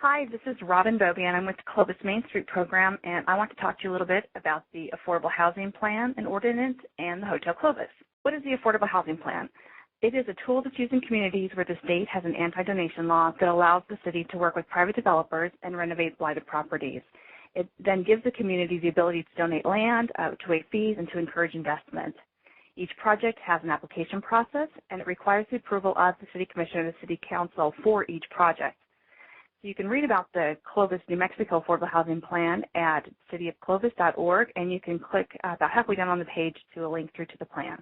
Hi, this is Robyne Beaubien. I'm with the Clovis Mainstreet program, and I want to talk to you a little bit about the Affordable Housing Plan and Ordinance and the Hotel Clovis. What is the Affordable Housing Plan? It is a tool that's used in communities where the state has an anti-donation law that allows the city to work with private developers and renovate blighted properties. It then gives the community the ability to donate land, to waive fees, and to encourage investment. Each project has an application process, and it requires the approval of the City Commission or the City Council for each project. So you can read about the Clovis, New Mexico Affordable Housing Plan at cityofclovis.org, and you can click about halfway down on the page to a link through to the plan.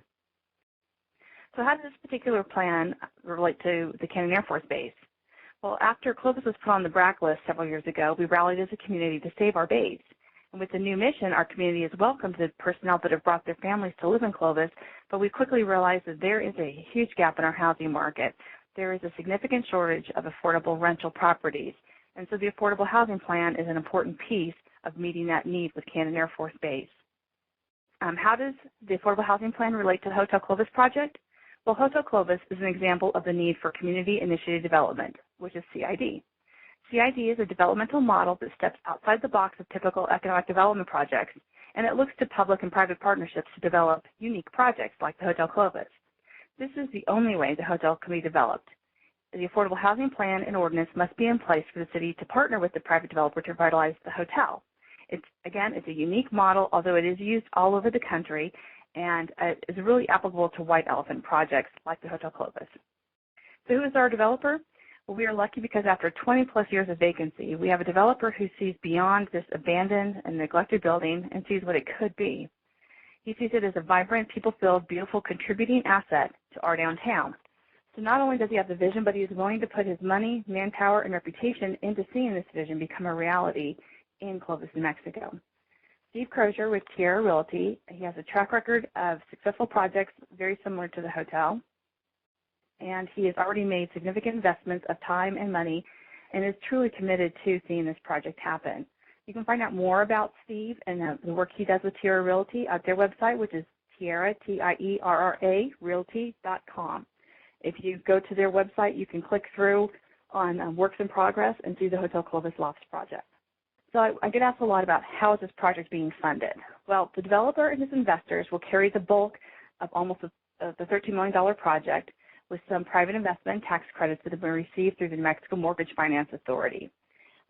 So how does this particular plan relate to the Cannon Air Force Base? Well, after Clovis was put on the BRAC list several years ago, we rallied as a community to save our base. And with the new mission, our community has welcomed the personnel that have brought their families to live in Clovis, but we quickly realized that there is a huge gap in our housing market. There is a significant shortage of affordable rental properties, and so the Affordable Housing Plan is an important piece of meeting that need with Cannon Air Force Base. How does the Affordable Housing Plan relate to the Hotel Clovis project? Well, Hotel Clovis is an example of the need for community-initiated development, which is CID. CID is a developmental model that steps outside the box of typical economic development projects, and it looks to public and private partnerships to develop unique projects like the Hotel Clovis. This is the only way the hotel can be developed. The Affordable Housing Plan and Ordinance must be in place for the city to partner with the private developer to revitalize the hotel. It's a unique model, although it is used all over the country, and is really applicable to white elephant projects like the Hotel Clovis. So who is our developer? Well, we are lucky because after 20 plus years of vacancy, we have a developer who sees beyond this abandoned and neglected building and sees what it could be. He sees it as a vibrant, people-filled, beautiful, contributing asset to our downtown. So not only does he have the vision, but he is willing to put his money, manpower, and reputation into seeing this vision become a reality in Clovis, New Mexico. Steve Crozier with Tierra Realty, he has a track record of successful projects very similar to the hotel, and he has already made significant investments of time and money and is truly committed to seeing this project happen. You can find out more about Steve and the work he does with Tierra Realty at their website, which is Tierra, T-I-E-R-R-A, realty.com. If you go to their website, you can click through on works in progress and see the Hotel Clovis Lofts Project. So I get asked a lot about how is this project being funded. Well, the developer and his investors will carry the bulk of almost the $13 million project with some private investment and tax credits that have been received through the New Mexico Mortgage Finance Authority.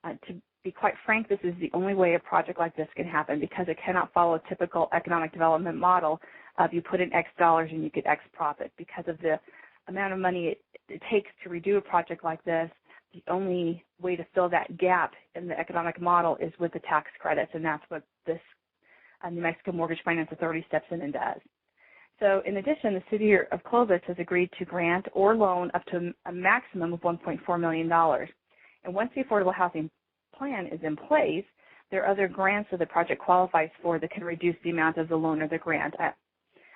To be quite frank, this is the only way a project like this can happen because it cannot follow a typical economic development model of you put in X dollars and you get X profit. Because of the amount of money it takes to redo a project like this, the only way to fill that gap in the economic model is with the tax credits, and that's what this New Mexico Mortgage Finance Authority steps in and does. So in addition, the City of Clovis has agreed to grant or loan up to a maximum of $1.4 million. And once the Affordable Housing Plan is in place, there are other grants that the project qualifies for that can reduce the amount of the loan or the grant.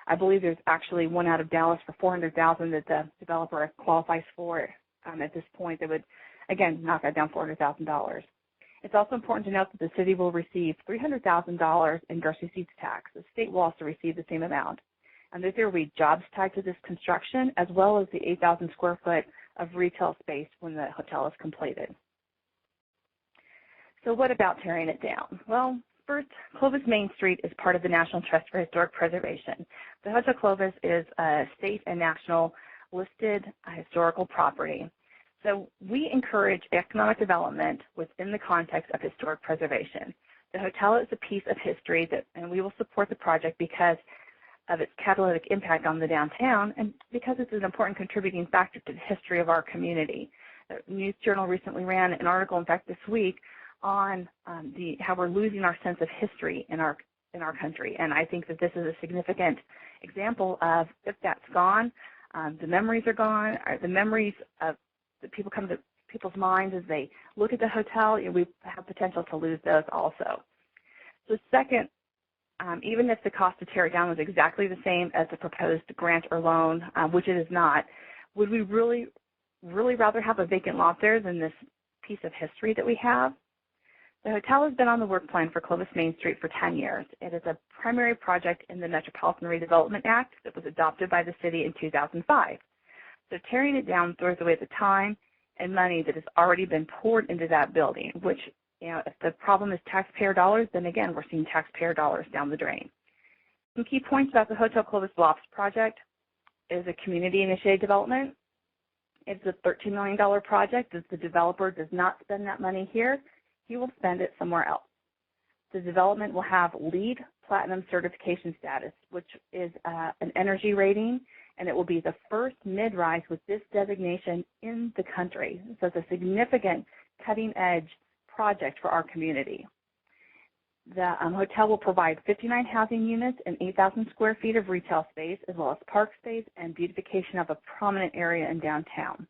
I believe there's actually one out of Dallas for $400,000 that the developer qualifies for at this point that would, again, knock that down $400,000. It's also important to note that the city will receive $300,000 in gross receipts tax. The state will also receive the same amount. And there will be jobs tied to this construction, as well as the 8,000 square foot of retail space when the hotel is completed. So what about tearing it down? Well, first, Clovis Mainstreet is part of the National Trust for Historic Preservation. The Hotel Clovis is a state and national listed historical property. So we encourage economic development within the context of historic preservation. The hotel is a piece of history and we will support the project because of its catalytic impact on the downtown and because it's an important contributing factor to the history of our community. The News Journal recently ran an article, in fact, this week on how we're losing our sense of history in our country, and I think that this is a significant example of if that's gone, the memories are gone. The memories of that people come to people's minds as they look at the hotel, we have potential to lose those also. So second, even if the cost to tear it down was exactly the same as the proposed grant or loan, which it is not, would we really rather have a vacant lot there than this piece of history that we have? The hotel has been on the work plan for Clovis Mainstreet for 10 years. It is a primary project in the Metropolitan Redevelopment Act that was adopted by the city in 2005. So tearing it down throws away the time and money that has already been poured into that building, which, if the problem is taxpayer dollars, then again, we're seeing taxpayer dollars down the drain. Some key points about the Hotel Clovis Lofts project is a community-initiated development. It's a $13 million project. If the developer does not spend that money here, he will spend it somewhere else. The development will have LEED Platinum certification status, which is an energy rating, and it will be the first mid-rise with this designation in the country. So it's a significant cutting-edge project for our community. The hotel will provide 59 housing units and 8,000 square feet of retail space, as well as park space and beautification of a prominent area in downtown.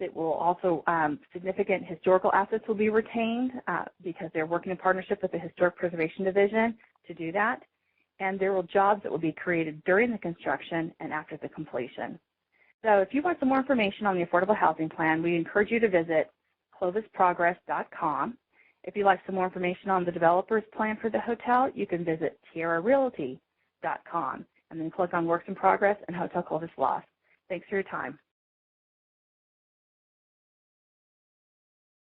It will also, significant historical assets will be retained because they're working in partnership with the Historic Preservation Division to do that. And there will jobs that will be created during the construction and after the completion. So if you want some more information on the Affordable Housing Plan, we encourage you to visit clovisprogress.com. If you'd like some more information on the developer's plan for the hotel, you can visit tierrarealty.com and then click on Works in Progress and Hotel Clovis Lofts. Thanks for your time.